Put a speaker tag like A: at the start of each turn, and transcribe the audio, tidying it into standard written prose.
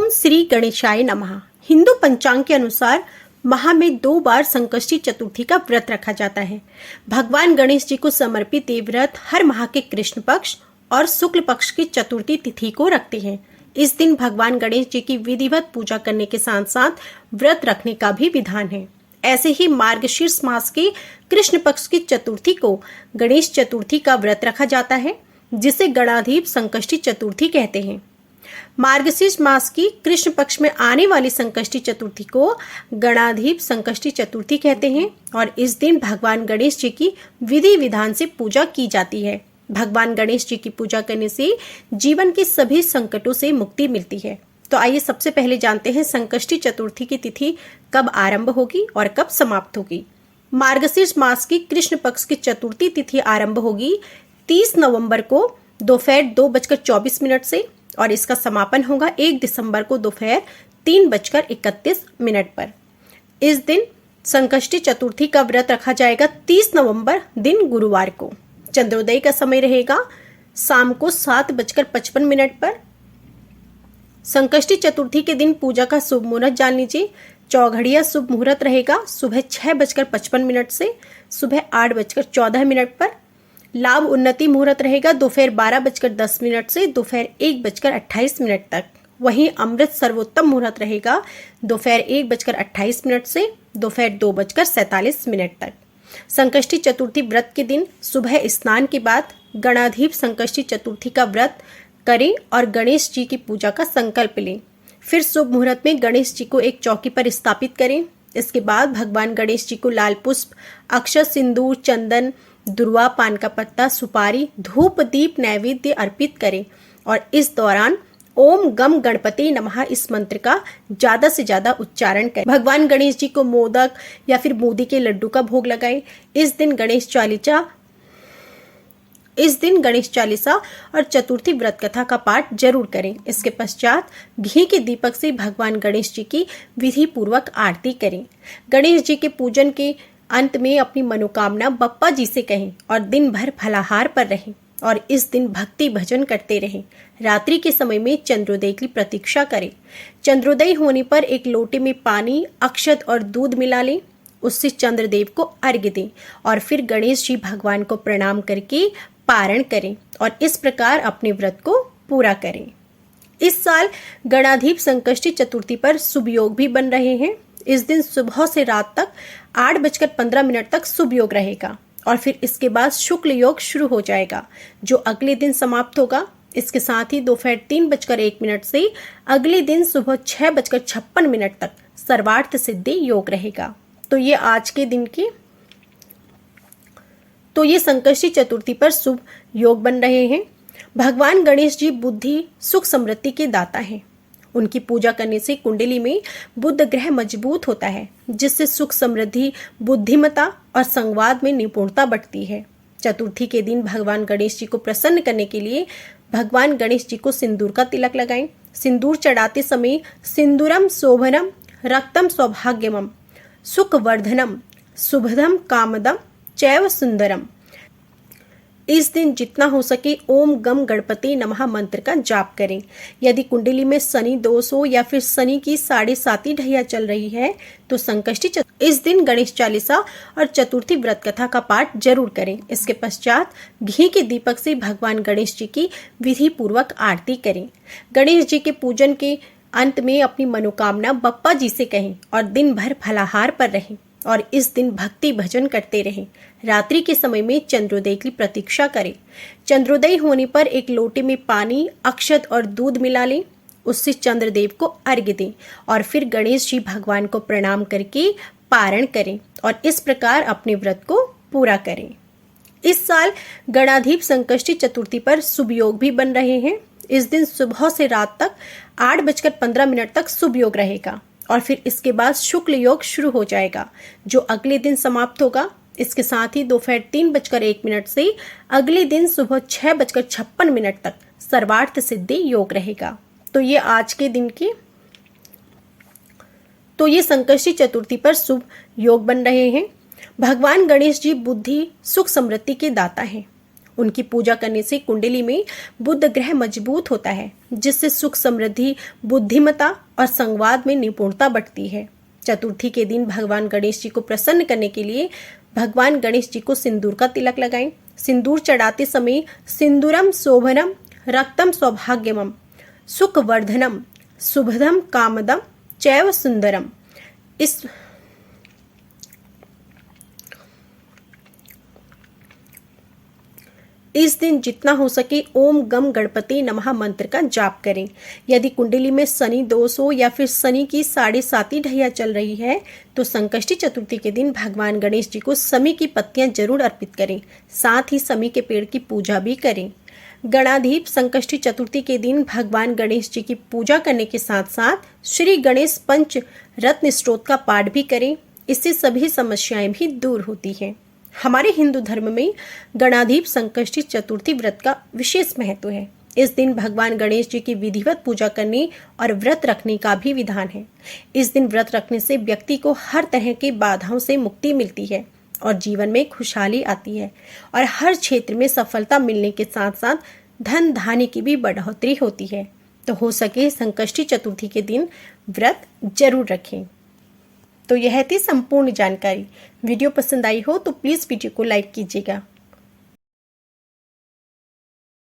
A: ओम श्री गणेशाय नमः। हिंदू पंचांग के अनुसार माह में 2 बार संकष्टी चतुर्थी का व्रत रखा जाता है। भगवान गणेश जी को समर्पित ये व्रत हर माह के कृष्ण पक्ष और शुक्ल पक्ष की चतुर्थी तिथि को रखते हैं। इस दिन भगवान गणेश जी की विधिवत पूजा करने के साथ साथ व्रत रखने का भी विधान है। ऐसे ही मार्गशीर्ष मास की कृष्ण पक्ष की चतुर्थी को गणेश चतुर्थी का व्रत रखा जाता है, जिसे गणाधिप संकष्टी चतुर्थी कहते हैं। मार्गशीर्ष मास की कृष्ण पक्ष में आने वाली संकष्टी चतुर्थी को गणाधिप संकष्टी चतुर्थी कहते हैं और इस दिन भगवान गणेश जी की विधि विधान से पूजा की जाती है। भगवान गणेश जी की पूजा करने से जीवन के सभी संकटों से मुक्ति मिलती है। तो आइए सबसे पहले जानते हैं संकष्टी चतुर्थी की तिथि कब आरंभ होगी और कब समाप्त होगी। मार्गशीर्ष मास की कृष्ण पक्ष की चतुर्थी तिथि आरंभ होगी 30 नवंबर को दोपहर 2:24 से और इसका समापन होगा 1 दिसंबर को दोपहर 3:31 पर। इस दिन संकष्टी चतुर्थी का व्रत रखा जाएगा 30 नवंबर दिन गुरुवार को। चंद्रोदय का समय रहेगा शाम को 7:55 पर। संकष्टी चतुर्थी के दिन पूजा का शुभ मुहूर्त जान लीजिए। चौघड़िया शुभ मुहूर्त रहेगा सुबह 6:55 से सुबह 8:14 पर। लाभ उन्नति मुहूर्त रहेगा दोपहर 12:10 से दोपहर 1:28 तक। वहीं अमृत सर्वोत्तम मुहूर्त रहेगा दोपहर 1:28 से दोपहर 2:47 तक। संकष्टी चतुर्थी व्रत के दिन सुबह स्नान के बाद गणाधिप संकष्टी चतुर्थी का व्रत करें और गणेश जी की पूजा का संकल्प लें। फिर शुभ मुहूर्त में गणेश जी को एक चौकी पर स्थापित करें। इसके बाद भगवान गणेश जी को लाल पुष्प, अक्षत, सिंदूर, चंदन, दुर्वा, पान का पत्ता, सुपारी, धूप, दीप नैवेद्य अर्पित करें और इस दौरान ओम गम गणपति नमः इस मंत्र का ज्यादा से ज्यादा उच्चारण करें। भगवान गणेश जी को मोदक या फिर बूंदी के लड्डू का भोग लगाएं। इस दिन गणेश चालीसा और चतुर्थी व्रत कथा का पाठ जरूर करें। इसके पश्चात घी के दीपक से भगवान गणेश जी की विधि पूर्वक आरती करें। गणेश जी के पूजन के अंत में अपनी मनोकामना बप्पा जी से कहें और दिन भर फलाहार पर रहें और इस दिन भक्ति भजन करते रहें। रात्रि के समय में चंद्रोदय की प्रतीक्षा करें। चंद्रोदय होने पर एक लोटे में पानी, अक्षत और दूध मिला लें। उससे चंद्रदेव को अर्घ्य दें और फिर गणेश जी भगवान को प्रणाम करके पारण करें और इस प्रकार अपने व्रत को पूरा करें। इस साल गणाधिप संकष्टी चतुर्थी पर शुभ योग भी बन रहे हैं। इस दिन सुबह से रात तक 8:15 तक शुभ योग रहेगा और फिर इसके बाद शुक्ल योग शुरू हो जाएगा, जो अगले दिन समाप्त होगा। इसके साथ ही दोपहर 3:01 से अगले दिन सुबह 6:56 तक सर्वार्थ सिद्धि योग रहेगा। तो ये संकष्टी चतुर्थी पर शुभ योग बन रहे हैं। भगवान गणेश जी बुद्धि, सुख, समृद्धि के दाता हैं। उनकी पूजा करने से कुंडली में बुध ग्रह मजबूत होता है, जिससे सुख, समृद्धि, बुद्धिमत्ता और संवाद में निपुणता बढ़ती है। चतुर्थी के दिन भगवान गणेश जी को प्रसन्न करने के लिए भगवान गणेश जी को सिंदूर का तिलक लगाएं। सिंदूर चढ़ाते समय सिंदूरम शोभनम रक्तम सौभाग्यमम सुखवर्धनम शुभदम कामदम चैव सुंदरम। इस दिन जितना हो सके ओम गम गणपति नमः मंत्र का जाप करें। यदि कुंडली में शनि दोष हो या फिर शनि की 7.5 ढैया चल रही है तो इस दिन गणेश चालीसा और चतुर्थी व्रत कथा का पाठ जरूर करें। इसके पश्चात घी के दीपक से भगवान गणेश जी की विधि पूर्वक आरती करें। गणेश जी के पूजन के अंत में अपनी मनोकामना बप्पा जी से कहें और दिन भर फलाहार पर रहें और इस दिन भक्ति भजन करते रहें। रात्रि के समय में चंद्रोदय की प्रतीक्षा करें। चंद्रोदय होने पर एक लोटे में पानी, अक्षत और दूध मिला लें। उससे चंद्रदेव को अर्घ्य दें और फिर गणेश जी भगवान को प्रणाम करके पारण करें और इस प्रकार अपने व्रत को पूरा करें। इस साल गणाधिप संकष्टी चतुर्थी पर शुभ योग भी बन रहे हैं। इस दिन सुबह से रात तक 8:15 तक शुभ योग रहेगा और फिर इसके बाद शुक्ल योग शुरू हो जाएगा, जो अगले दिन समाप्त होगा। इसके साथ ही दोपहर 3:01 से अगले दिन सुबह 6:56 तक सर्वार्थ सिद्धि योग रहेगा। तो ये संकष्टी चतुर्थी पर शुभ योग बन रहे हैं। भगवान गणेश जी बुद्धि, सुख, समृद्धि के दाता हैं। उनकी पूजा करने से कुंडली में बुध ग्रह मजबूत होता है, जिससे सुख, समृद्धि, बुद्धिमत्ता और संवाद में निपुणता बढ़ती है। चतुर्थी के दिन भगवान गणेश जी को प्रसन्न करने के लिए भगवान गणेश जी को सिंदूर का तिलक लगाएं। सिंदूर चढ़ाते समय सिंदूरम शोभनम रक्तम सौभाग्यमम सुखवर्धनम शुभदम कामदम चैव सुंदरम इस दिन जितना हो सके ओम गम गणपति नमः मंत्र का जाप करें। यदि कुंडली में शनि दोष हो या फिर शनि की 7.5 ढैया चल रही है तो संकष्टी चतुर्थी के दिन भगवान गणेश जी को समी की पत्तियां जरूर अर्पित करें। साथ ही समी के पेड़ की पूजा भी करें। गणाधीप संकष्टी चतुर्थी के दिन भगवान गणेश जी की पूजा करने के साथ साथ श्री गणेश पंच रत्न स्तोत्र का पाठ भी करें। इससे सभी समस्याएं भी दूर होती हैं। हमारे हिंदू धर्म में गणाधीप संकष्टी चतुर्थी व्रत का विशेष महत्व है। इस दिन भगवान गणेश जी की विधिवत पूजा करने और व्रत रखने का भी विधान है। इस दिन व्रत रखने से व्यक्ति को हर तरह की बाधाओं से मुक्ति मिलती है और जीवन में खुशहाली आती है और हर क्षेत्र में सफलता मिलने के साथ साथ धन धान्य की भी बढ़ोतरी होती है। तो हो सके संकष्टी चतुर्थी के दिन व्रत जरूर रखें। तो यह थी संपूर्ण जानकारी। वीडियो पसंद आई हो तो प्लीज़ वीडियो को लाइक कीजिएगा।